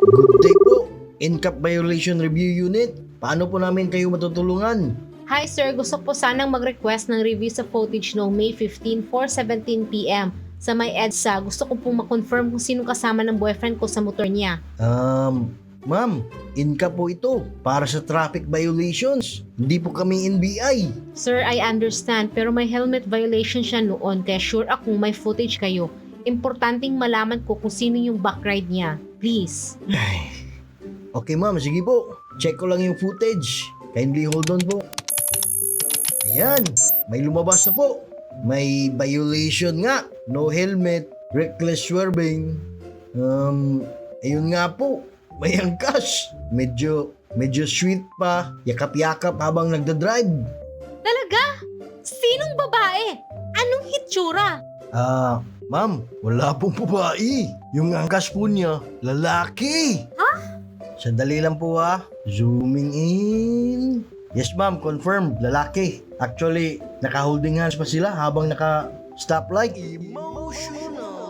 Good day po, NCAP Violation Review Unit. Paano po namin kayo matutulungan? Hi sir, gusto po sanang mag-request ng review sa footage noong May 15, 4:17 p.m. Sa may EDSA, gusto ko pong ma-confirm kung sino kasama ng boyfriend ko sa motor niya. Ma'am, NCAP po ito para sa traffic violations. Hindi po kami NBI. Sir, I understand, pero may helmet violation siya noon, kaya sure akong may footage kayo. Importanteng malaman ko kung sino yung backride niya. Please. Okay ma'am, sige po. Check ko lang yung footage. Kindly hold on po. Ayan, may lumabas na po. May violation nga. No helmet, reckless swerving. Ayun nga po. May angkas. Medyo sweet pa. Yakap-yakap habang nagdadrive. Talaga? Sinong babae? Anong hitsura? Ma'am, wala pong babae. Yung angkas po niya, lalaki. Sandali lang po ha. Zooming in. Yes ma'am, confirmed. Lalaki. Actually, naka-holding hands pa sila habang naka-stoplight. Emotional.